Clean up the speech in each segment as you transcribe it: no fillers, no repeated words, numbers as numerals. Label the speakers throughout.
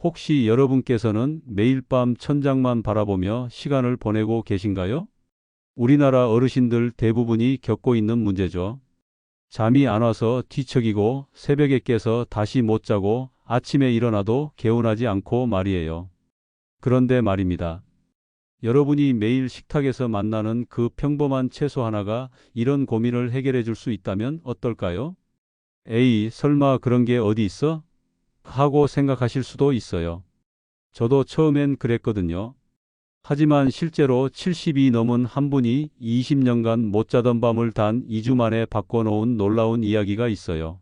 Speaker 1: 혹시 여러분께서는 매일 밤 천장만 바라보며 시간을 보내고 계신가요? 우리나라 어르신들 대부분이 겪고 있는 문제죠. 잠이 안 와서 뒤척이고 새벽에 깨서 다시 못 자고 아침에 일어나도 개운하지 않고 말이에요. 그런데 말입니다. 여러분이 매일 식탁에서 만나는 그 평범한 채소 하나가 이런 고민을 해결해 줄 수 있다면 어떨까요? 에이, 설마 그런 게 어디 있어? 하고 생각하실 수도 있어요. 저도 처음엔 그랬거든요. 하지만 실제로 70이 넘은 한 분이 20년간 못 자던 밤을 단 2주 만에 바꿔놓은 놀라운 이야기가 있어요.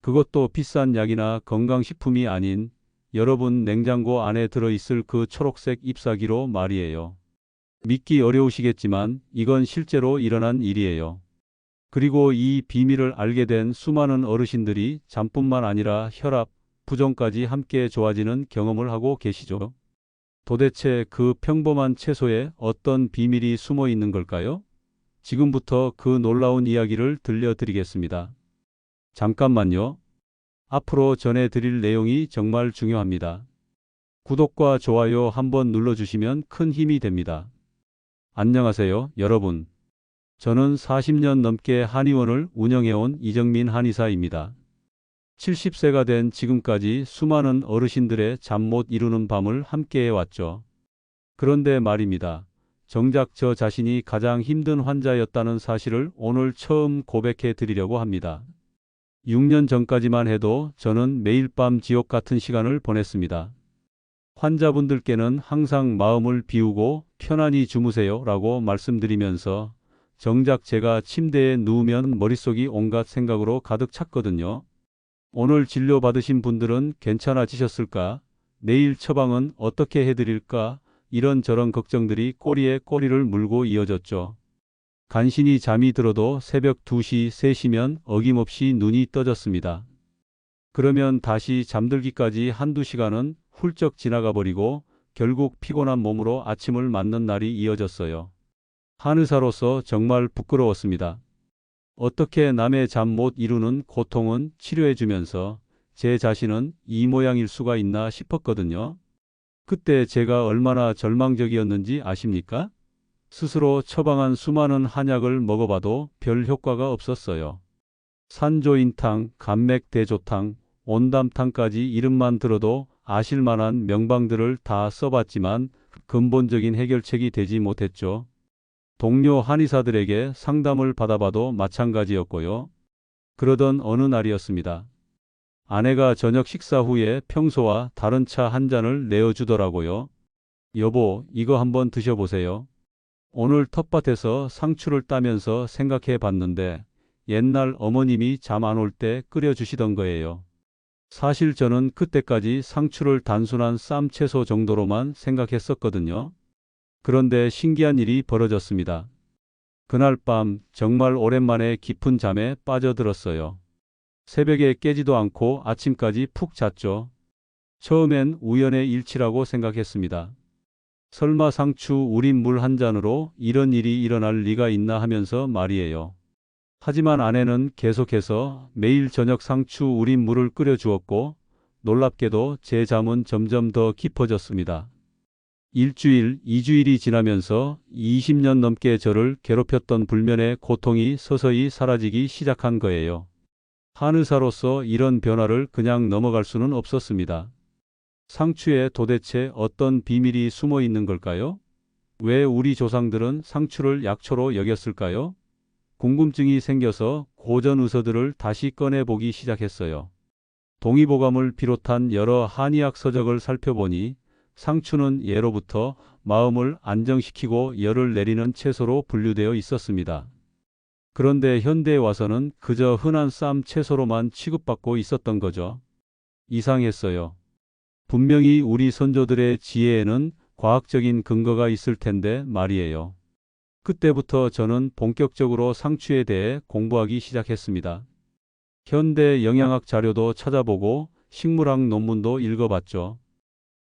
Speaker 1: 그것도 비싼 약이나 건강식품이 아닌 여러분 냉장고 안에 들어있을 그 초록색 잎사귀로 말이에요. 믿기 어려우시겠지만 이건 실제로 일어난 일이에요. 그리고 이 비밀을 알게 된 수많은 어르신들이 잠뿐만 아니라 혈압, 부종까지 함께 좋아지는 경험을 하고 계시죠. 도대체 그 평범한 채소에 어떤 비밀이 숨어 있는 걸까요? 지금부터 그 놀라운 이야기를 들려드리겠습니다. 잠깐만요. 앞으로 전해드릴 내용이 정말 중요합니다. 구독과 좋아요 한번 눌러주시면 큰 힘이 됩니다. 안녕하세요, 여러분. 저는 40년 넘게 한의원을 운영해온 이정민 한의사입니다. 70세가 된 지금까지 수많은 어르신들의 잠 못 이루는 밤을 함께해 왔죠. 그런데 말입니다. 정작 저 자신이 가장 힘든 환자였다는 사실을 오늘 처음 고백해 드리려고 합니다. 6년 전까지만 해도 저는 매일 밤 지옥 같은 시간을 보냈습니다. 환자분들께는 항상 마음을 비우고 편안히 주무세요 라고 말씀드리면서 정작 제가 침대에 누우면 머릿속이 온갖 생각으로 가득 찼거든요. 오늘 진료받으신 분들은 괜찮아지셨을까? 내일 처방은 어떻게 해드릴까? 이런저런 걱정들이 꼬리에 꼬리를 물고 이어졌죠. 간신히 잠이 들어도 새벽 2시, 3시면 어김없이 눈이 떠졌습니다. 그러면 다시 잠들기까지 한두 시간은 훌쩍 지나가 버리고 결국 피곤한 몸으로 아침을 맞는 날이 이어졌어요. 한의사로서 정말 부끄러웠습니다. 어떻게 남의 잠 못 이루는 고통은 치료해주면서 제 자신은 이 모양일 수가 있나 싶었거든요. 그때 제가 얼마나 절망적이었는지 아십니까? 스스로 처방한 수많은 한약을 먹어봐도 별 효과가 없었어요. 산조인탕, 감맥대조탕, 온담탕까지 이름만 들어도 아실만한 명방들을 다 써봤지만 근본적인 해결책이 되지 못했죠. 동료 한의사들에게 상담을 받아봐도 마찬가지였고요. 그러던 어느 날이었습니다. 아내가 저녁 식사 후에 평소와 다른 차 한 잔을 내어주더라고요. 여보, 이거 한번 드셔보세요. 오늘 텃밭에서 상추를 따면서 생각해 봤는데 옛날 어머님이 잠 안 올 때 끓여주시던 거예요. 사실 저는 그때까지 상추를 단순한 쌈 채소 정도로만 생각했었거든요. 그런데 신기한 일이 벌어졌습니다. 그날 밤 정말 오랜만에 깊은 잠에 빠져들었어요. 새벽에 깨지도 않고 아침까지 푹 잤죠. 처음엔 우연의 일치라고 생각했습니다. 설마 상추 우린 물 한 잔으로 이런 일이 일어날 리가 있나 하면서 말이에요. 하지만 아내는 계속해서 매일 저녁 상추 우린 물을 끓여 주었고 놀랍게도 제 잠은 점점 더 깊어졌습니다. 일주일, 2주일이 지나면서 20년 넘게 저를 괴롭혔던 불면의 고통이 서서히 사라지기 시작한 거예요. 한의사로서 이런 변화를 그냥 넘어갈 수는 없었습니다. 상추에 도대체 어떤 비밀이 숨어 있는 걸까요? 왜 우리 조상들은 상추를 약초로 여겼을까요? 궁금증이 생겨서 고전 의서들을 다시 꺼내보기 시작했어요. 동의보감을 비롯한 여러 한의학 서적을 살펴보니 상추는 예로부터 마음을 안정시키고 열을 내리는 채소로 분류되어 있었습니다. 그런데 현대에 와서는 그저 흔한 쌈 채소로만 취급받고 있었던 거죠. 이상했어요. 분명히 우리 선조들의 지혜에는 과학적인 근거가 있을 텐데 말이에요. 그때부터 저는 본격적으로 상추에 대해 공부하기 시작했습니다. 현대 영양학 자료도 찾아보고 식물학 논문도 읽어봤죠.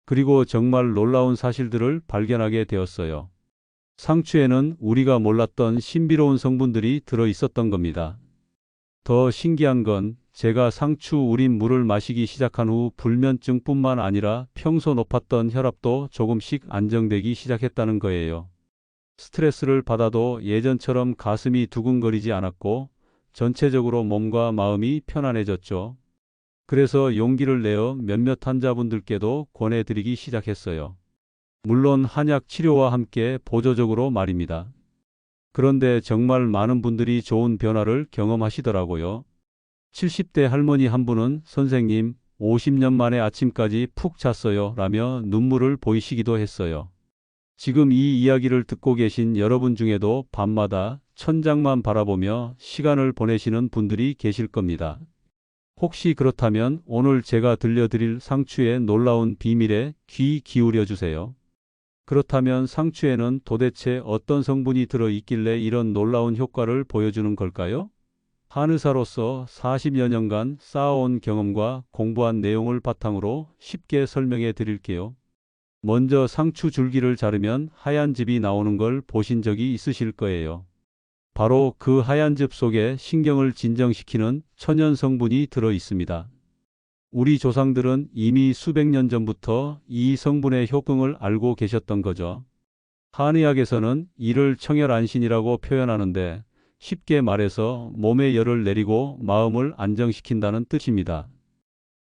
Speaker 1: 그리고 정말 놀라운 사실들을 발견하게 되었어요. 상추에는 우리가 몰랐던 신비로운 성분들이 들어 있었던 겁니다. 더 신기한 건 제가 상추 우린 물을 마시기 시작한 후 불면증뿐만 아니라 평소 높았던 혈압도 조금씩 안정되기 시작했다는 거예요. 스트레스를 받아도 예전처럼 가슴이 두근거리지 않았고 전체적으로 몸과 마음이 편안해졌죠. 그래서 용기를 내어 몇몇 환자분들께도 권해드리기 시작했어요. 물론 한약 치료와 함께 보조적으로 말입니다. 그런데 정말 많은 분들이 좋은 변화를 경험하시더라고요. 70대 할머니 한 분은 선생님, 50년 만에 아침까지 푹 잤어요 라며 눈물을 보이시기도 했어요. 지금 이 이야기를 듣고 계신 여러분 중에도 밤마다 천장만 바라보며 시간을 보내시는 분들이 계실 겁니다. 혹시 그렇다면 오늘 제가 들려드릴 상추의 놀라운 비밀에 귀 기울여 주세요. 그렇다면 상추에는 도대체 어떤 성분이 들어 있길래 이런 놀라운 효과를 보여주는 걸까요? 한의사로서 40여 년간 쌓아온 경험과 공부한 내용을 바탕으로 쉽게 설명해 드릴게요. 먼저 상추 줄기를 자르면 하얀 즙이 나오는 걸 보신 적이 있으실 거예요. 바로 그 하얀 즙 속에 신경을 진정시키는 천연 성분이 들어 있습니다. 우리 조상들은 이미 수백 년 전부터 이 성분의 효능을 알고 계셨던 거죠. 한의학에서는 이를 청열안신이라고 표현하는데 쉽게 말해서 몸의 열을 내리고 마음을 안정시킨다는 뜻입니다.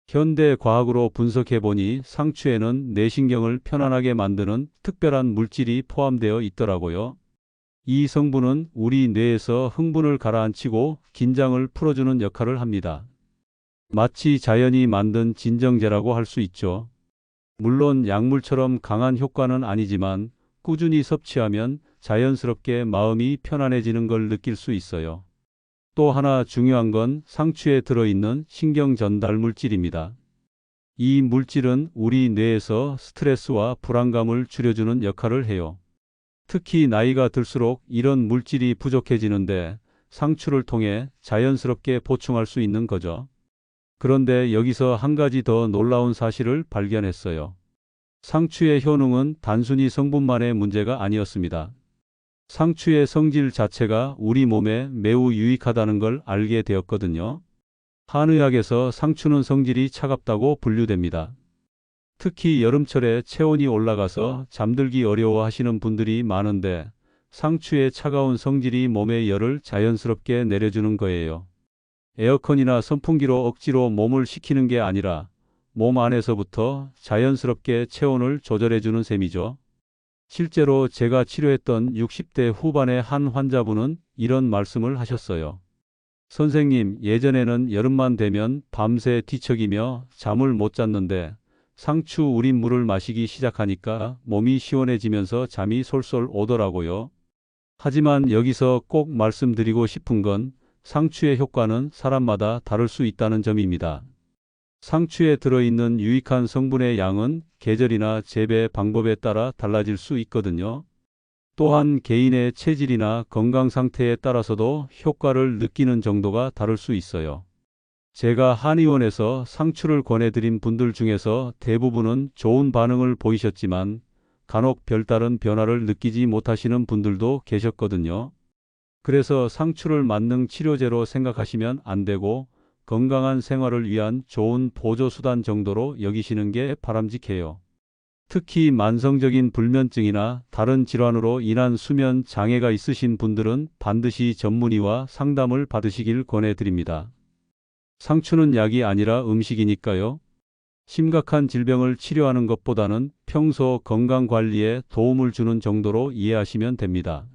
Speaker 1: 현대 과학으로 분석해보니 상추에는 뇌신경을 편안하게 만드는 특별한 물질이 포함되어 있더라고요. 이 성분은 우리 뇌에서 흥분을 가라앉히고 긴장을 풀어주는 역할을 합니다. 마치 자연이 만든 진정제라고 할 수 있죠. 물론 약물처럼 강한 효과는 아니지만 꾸준히 섭취하면 자연스럽게 마음이 편안해지는 걸 느낄 수 있어요. 또 하나 중요한 건 상추에 들어있는 신경 전달 물질입니다. 이 물질은 우리 뇌에서 스트레스와 불안감을 줄여주는 역할을 해요. 특히 나이가 들수록 이런 물질이 부족해지는데 상추를 통해 자연스럽게 보충할 수 있는 거죠. 그런데 여기서 한 가지 더 놀라운 사실을 발견했어요. 상추의 효능은 단순히 성분만의 문제가 아니었습니다. 상추의 성질 자체가 우리 몸에 매우 유익하다는 걸 알게 되었거든요. 한의학에서 상추는 성질이 차갑다고 분류됩니다. 특히 여름철에 체온이 올라가서 잠들기 어려워하시는 분들이 많은데 상추의 차가운 성질이 몸의 열을 자연스럽게 내려주는 거예요. 에어컨이나 선풍기로 억지로 몸을 식히는 게 아니라 몸 안에서부터 자연스럽게 체온을 조절해주는 셈이죠. 실제로 제가 치료했던 60대 후반의 한 환자분은 이런 말씀을 하셨어요. 선생님, 예전에는 여름만 되면 밤새 뒤척이며 잠을 못 잤는데 상추 우린 물을 마시기 시작하니까 몸이 시원해지면서 잠이 솔솔 오더라고요. 하지만 여기서 꼭 말씀드리고 싶은 건 상추의 효과는 사람마다 다를 수 있다는 점입니다. 상추에 들어있는 유익한 성분의 양은 계절이나 재배 방법에 따라 달라질 수 있거든요. 또한 개인의 체질이나 건강 상태에 따라서도 효과를 느끼는 정도가 다를 수 있어요. 제가 한의원에서 상추를 권해드린 분들 중에서 대부분은 좋은 반응을 보이셨지만 간혹 별다른 변화를 느끼지 못하시는 분들도 계셨거든요. 그래서 상추를 만능 치료제로 생각하시면 안 되고 건강한 생활을 위한 좋은 보조수단 정도로 여기시는 게 바람직해요. 특히 만성적인 불면증이나 다른 질환으로 인한 수면 장애가 있으신 분들은 반드시 전문의와 상담을 받으시길 권해드립니다. 상추는 약이 아니라 음식이니까요. 심각한 질병을 치료하는 것보다는 평소 건강 관리에 도움을 주는 정도로 이해하시면 됩니다.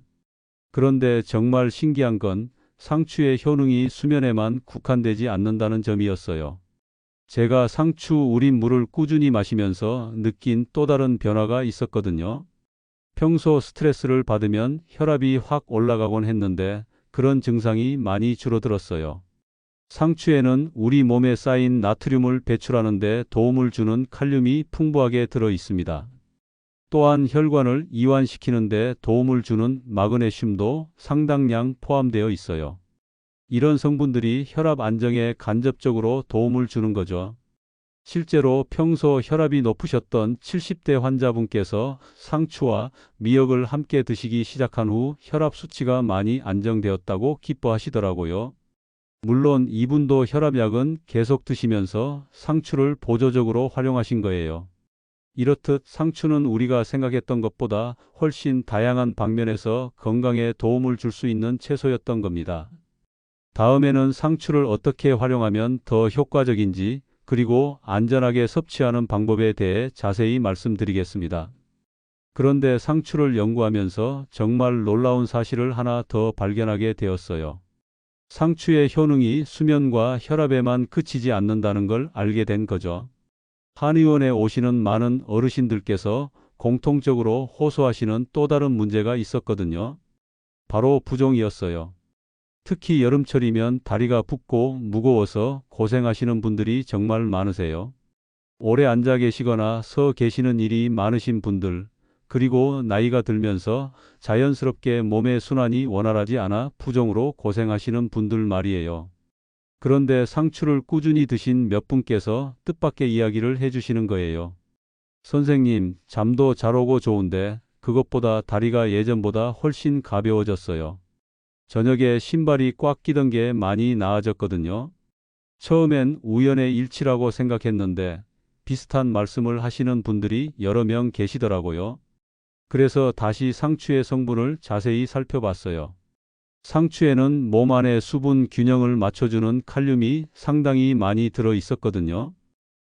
Speaker 1: 그런데 정말 신기한 건 상추의 효능이 수면에만 국한되지 않는다는 점이었어요. 제가 상추 우린 물을 꾸준히 마시면서 느낀 또 다른 변화가 있었거든요. 평소 스트레스를 받으면 혈압이 확 올라가곤 했는데 그런 증상이 많이 줄어들었어요. 상추에는 우리 몸에 쌓인 나트륨을 배출하는 데 도움을 주는 칼륨이 풍부하게 들어 있습니다. 또한 혈관을 이완시키는 데 도움을 주는 마그네슘도 상당량 포함되어 있어요. 이런 성분들이 혈압 안정에 간접적으로 도움을 주는 거죠. 실제로 평소 혈압이 높으셨던 70대 환자분께서 상추와 미역을 함께 드시기 시작한 후 혈압 수치가 많이 안정되었다고 기뻐하시더라고요. 물론 이분도 혈압약은 계속 드시면서 상추를 보조적으로 활용하신 거예요. 이렇듯 상추는 우리가 생각했던 것보다 훨씬 다양한 방면에서 건강에 도움을 줄 수 있는 채소였던 겁니다. 다음에는 상추를 어떻게 활용하면 더 효과적인지 그리고 안전하게 섭취하는 방법에 대해 자세히 말씀드리겠습니다. 그런데 상추를 연구하면서 정말 놀라운 사실을 하나 더 발견하게 되었어요. 상추의 효능이 수면과 혈압에만 그치지 않는다는 걸 알게 된 거죠. 한의원에 오시는 많은 어르신들께서 공통적으로 호소하시는 또 다른 문제가 있었거든요. 바로 부종이었어요. 특히 여름철이면 다리가 붓고 무거워서 고생하시는 분들이 정말 많으세요. 오래 앉아 계시거나 서 계시는 일이 많으신 분들, 그리고 나이가 들면서 자연스럽게 몸의 순환이 원활하지 않아 부종으로 고생하시는 분들 말이에요. 그런데 상추를 꾸준히 드신 몇 분께서 뜻밖의 이야기를 해주시는 거예요. 선생님, 잠도 잘 오고 좋은데 그것보다 다리가 예전보다 훨씬 가벼워졌어요. 저녁에 신발이 꽉 끼던 게 많이 나아졌거든요. 처음엔 우연의 일치라고 생각했는데 비슷한 말씀을 하시는 분들이 여러 명 계시더라고요. 그래서 다시 상추의 성분을 자세히 살펴봤어요. 상추에는 몸 안의 수분 균형을 맞춰주는 칼륨이 상당히 많이 들어 있었거든요.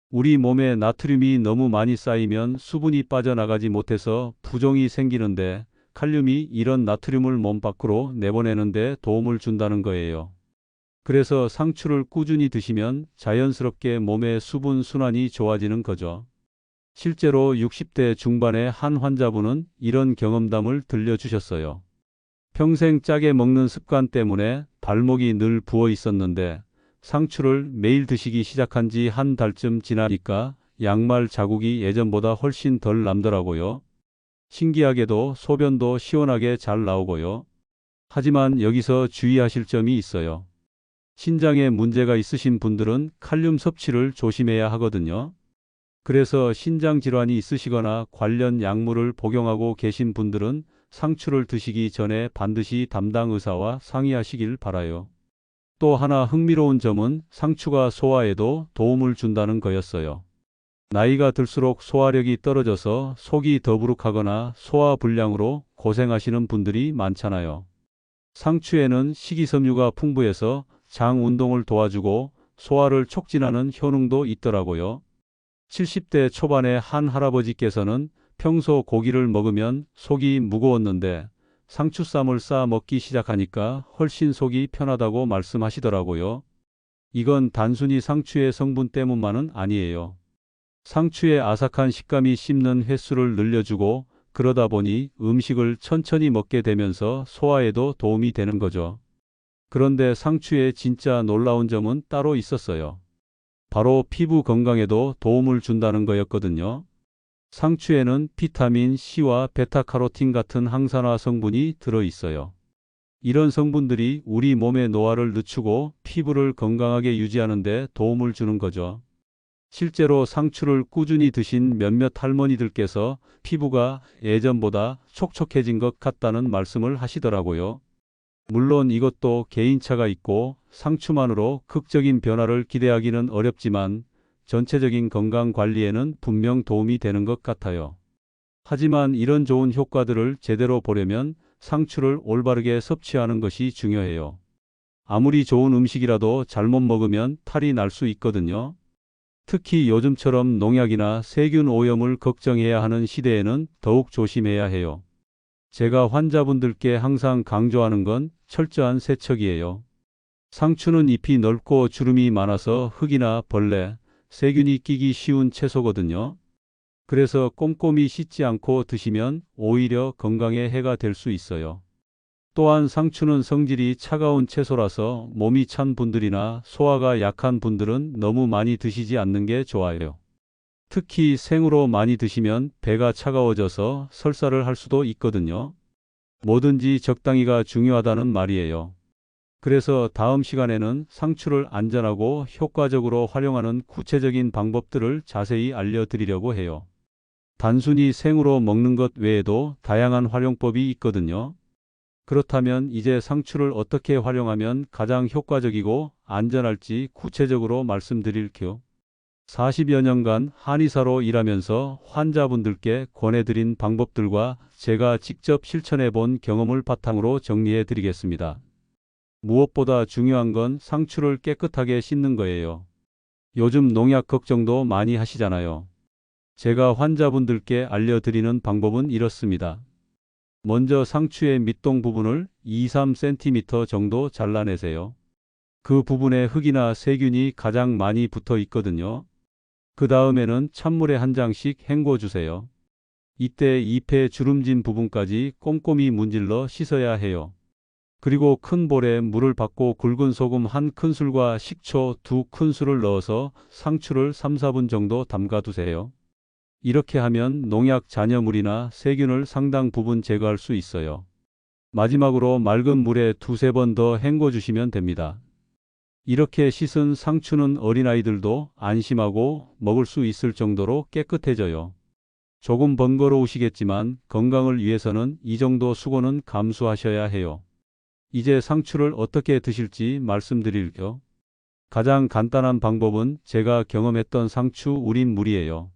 Speaker 1: 우리 몸에 나트륨이 너무 많이 쌓이면 수분이 빠져나가지 못해서 부종이 생기는데 칼륨이 이런 나트륨을 몸 밖으로 내보내는 데 도움을 준다는 거예요. 그래서 상추를 꾸준히 드시면 자연스럽게 몸의 수분 순환이 좋아지는 거죠. 실제로 60대 중반의 한 환자분은 이런 경험담을 들려주셨어요. 평생 짜게 먹는 습관 때문에 발목이 늘 부어 있었는데 상추를 매일 드시기 시작한 지 한 달쯤 지나니까 양말 자국이 예전보다 훨씬 덜 남더라고요. 신기하게도 소변도 시원하게 잘 나오고요. 하지만 여기서 주의하실 점이 있어요. 신장에 문제가 있으신 분들은 칼륨 섭취를 조심해야 하거든요. 그래서 신장 질환이 있으시거나 관련 약물을 복용하고 계신 분들은 상추를 드시기 전에 반드시 담당 의사와 상의하시길 바라요. 또 하나 흥미로운 점은 상추가 소화에도 도움을 준다는 거였어요. 나이가 들수록 소화력이 떨어져서 속이 더부룩하거나 소화불량으로 고생하시는 분들이 많잖아요. 상추에는 식이섬유가 풍부해서 장 운동을 도와주고 소화를 촉진하는 효능도 있더라고요. 70대 초반의 한 할아버지께서는 평소 고기를 먹으면 속이 무거웠는데 상추쌈을 싸 먹기 시작하니까 훨씬 속이 편하다고 말씀하시더라고요. 이건 단순히 상추의 성분 때문만은 아니에요. 상추의 아삭한 식감이 씹는 횟수를 늘려주고 그러다 보니 음식을 천천히 먹게 되면서 소화에도 도움이 되는 거죠. 그런데 상추의 진짜 놀라운 점은 따로 있었어요. 바로 피부 건강에도 도움을 준다는 거였거든요. 상추에는 비타민 C와 베타카로틴 같은 항산화 성분이 들어 있어요. 이런 성분들이 우리 몸의 노화를 늦추고 피부를 건강하게 유지하는 데 도움을 주는 거죠. 실제로 상추를 꾸준히 드신 몇몇 할머니들께서 피부가 예전보다 촉촉해진 것 같다는 말씀을 하시더라고요. 물론 이것도 개인차가 있고 상추만으로 극적인 변화를 기대하기는 어렵지만 전체적인 건강 관리에는 분명 도움이 되는 것 같아요. 하지만 이런 좋은 효과들을 제대로 보려면 상추를 올바르게 섭취하는 것이 중요해요. 아무리 좋은 음식이라도 잘못 먹으면 탈이 날 수 있거든요. 특히 요즘처럼 농약이나 세균 오염을 걱정해야 하는 시대에는 더욱 조심해야 해요. 제가 환자분들께 항상 강조하는 건 철저한 세척이에요. 상추는 잎이 넓고 주름이 많아서 흙이나 벌레, 세균이 끼기 쉬운 채소거든요. 그래서 꼼꼼히 씻지 않고 드시면 오히려 건강에 해가 될 수 있어요. 또한 상추는 성질이 차가운 채소라서 몸이 찬 분들이나 소화가 약한 분들은 너무 많이 드시지 않는 게 좋아요. 특히 생으로 많이 드시면 배가 차가워져서 설사를 할 수도 있거든요. 뭐든지 적당히가 중요하다는 말이에요. 그래서 다음 시간에는 상추를 안전하고 효과적으로 활용하는 구체적인 방법들을 자세히 알려드리려고 해요. 단순히 생으로 먹는 것 외에도 다양한 활용법이 있거든요. 그렇다면 이제 상추를 어떻게 활용하면 가장 효과적이고 안전할지 구체적으로 말씀드릴게요. 40여 년간 한의사로 일하면서 환자분들께 권해드린 방법들과 제가 직접 실천해 본 경험을 바탕으로 정리해 드리겠습니다. 무엇보다 중요한 건 상추를 깨끗하게 씻는 거예요. 요즘 농약 걱정도 많이 하시잖아요. 제가 환자분들께 알려드리는 방법은 이렇습니다. 먼저 상추의 밑동 부분을 2-3cm 정도 잘라내세요. 그 부분에 흙이나 세균이 가장 많이 붙어 있거든요. 그 다음에는 찬물에 한 장씩 헹궈 주세요. 이때 잎의 주름진 부분까지 꼼꼼히 문질러 씻어야 해요. 그리고 큰 볼에 물을 받고 굵은 소금 1큰술과 식초 2큰술을 넣어서 상추를 3-4분 정도 담가 두세요. 이렇게 하면 농약 잔여물이나 세균을 상당 부분 제거할 수 있어요. 마지막으로 맑은 물에 2-3번 더 헹궈 주시면 됩니다. 이렇게 씻은 상추는 어린아이들도 안심하고 먹을 수 있을 정도로 깨끗해져요. 조금 번거로우시겠지만 건강을 위해서는 이 정도 수고는 감수하셔야 해요. 이제 상추를 어떻게 드실지 말씀드릴게요. 가장 간단한 방법은 제가 경험했던 상추 우린 물이에요.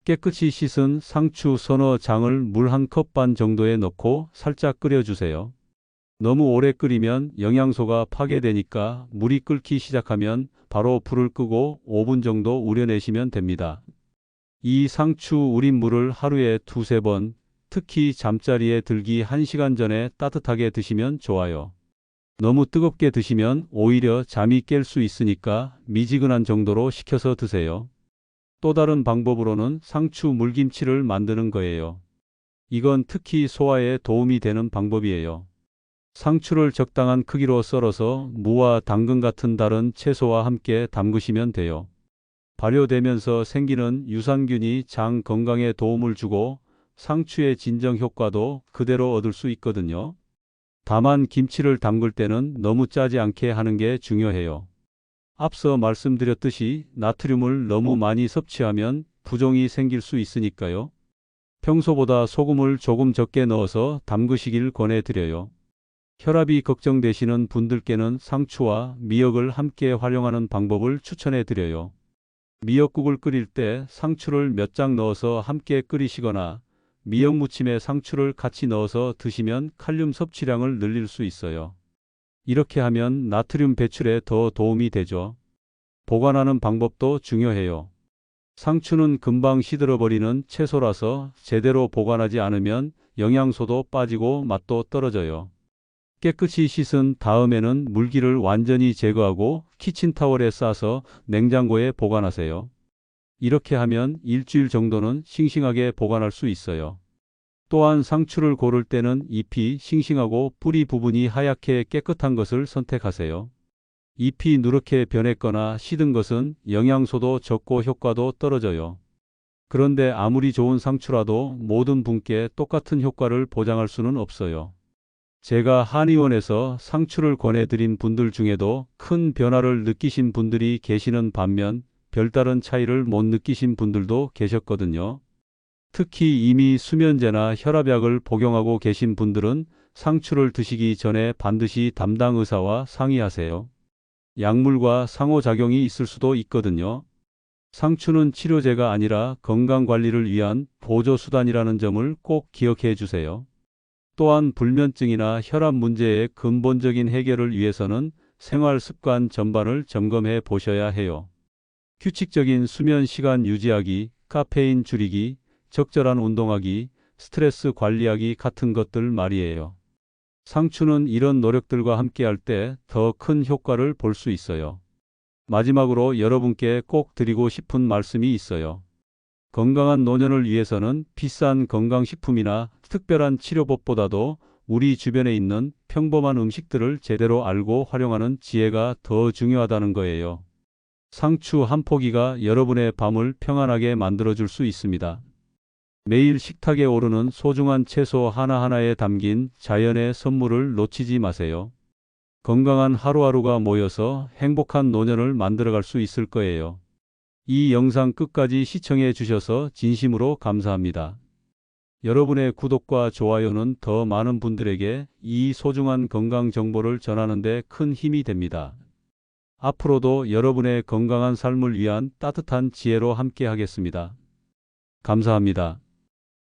Speaker 1: 깨끗이 씻은 상추 서너 장을 물 1컵 반 정도에 넣고 살짝 끓여주세요. 너무 오래 끓이면 영양소가 파괴되니까 물이 끓기 시작하면 바로 불을 끄고 5분 정도 우려내시면 됩니다. 이 상추 우린 물을 하루에 2-3번, 특히 잠자리에 들기 1시간 전에 따뜻하게 드시면 좋아요. 너무 뜨겁게 드시면 오히려 잠이 깰 수 있으니까 미지근한 정도로 식혀서 드세요. 또 다른 방법으로는 상추 물김치를 만드는 거예요. 이건 특히 소화에 도움이 되는 방법이에요. 상추를 적당한 크기로 썰어서 무와 당근 같은 다른 채소와 함께 담그시면 돼요. 발효되면서 생기는 유산균이 장 건강에 도움을 주고 상추의 진정 효과도 그대로 얻을 수 있거든요. 다만 김치를 담글 때는 너무 짜지 않게 하는 게 중요해요. 앞서 말씀드렸듯이 나트륨을 너무 많이 섭취하면 부종이 생길 수 있으니까요. 평소보다 소금을 조금 적게 넣어서 담그시길 권해드려요. 혈압이 걱정되시는 분들께는 상추와 미역을 함께 활용하는 방법을 추천해드려요. 미역국을 끓일 때 상추를 몇 장 넣어서 함께 끓이시거나 미역 무침에 상추를 같이 넣어서 드시면 칼륨 섭취량을 늘릴 수 있어요. 이렇게 하면 나트륨 배출에 더 도움이 되죠. 보관하는 방법도 중요해요. 상추는 금방 시들어버리는 채소라서 제대로 보관하지 않으면 영양소도 빠지고 맛도 떨어져요. 깨끗이 씻은 다음에는 물기를 완전히 제거하고 키친타월에 싸서 냉장고에 보관하세요. 이렇게 하면 일주일 정도는 싱싱하게 보관할 수 있어요. 또한 상추를 고를 때는 잎이 싱싱하고 뿌리 부분이 하얗게 깨끗한 것을 선택하세요. 잎이 누렇게 변했거나 시든 것은 영양소도 적고 효과도 떨어져요. 그런데 아무리 좋은 상추라도 모든 분께 똑같은 효과를 보장할 수는 없어요. 제가 한의원에서 상추를 권해드린 분들 중에도 큰 변화를 느끼신 분들이 계시는 반면 별다른 차이를 못 느끼신 분들도 계셨거든요. 특히 이미 수면제나 혈압약을 복용하고 계신 분들은 상추를 드시기 전에 반드시 담당 의사와 상의하세요. 약물과 상호작용이 있을 수도 있거든요. 상추는 치료제가 아니라 건강관리를 위한 보조수단이라는 점을 꼭 기억해 주세요. 또한 불면증이나 혈압 문제의 근본적인 해결을 위해서는 생활 습관 전반을 점검해 보셔야 해요. 규칙적인 수면 시간 유지하기, 카페인 줄이기, 적절한 운동하기, 스트레스 관리하기 같은 것들 말이에요. 상추는 이런 노력들과 함께할 때 더 큰 효과를 볼 수 있어요. 마지막으로 여러분께 꼭 드리고 싶은 말씀이 있어요. 건강한 노년을 위해서는 비싼 건강식품이나 특별한 치료법보다도 우리 주변에 있는 평범한 음식들을 제대로 알고 활용하는 지혜가 더 중요하다는 거예요. 상추 한 포기가 여러분의 밤을 평안하게 만들어줄 수 있습니다. 매일 식탁에 오르는 소중한 채소 하나하나에 담긴 자연의 선물을 놓치지 마세요. 건강한 하루하루가 모여서 행복한 노년을 만들어갈 수 있을 거예요. 이 영상 끝까지 시청해 주셔서 진심으로 감사합니다. 여러분의 구독과 좋아요는 더 많은 분들에게 이 소중한 건강 정보를 전하는 데 큰 힘이 됩니다. 앞으로도 여러분의 건강한 삶을 위한 따뜻한 지혜로 함께 하겠습니다. 감사합니다.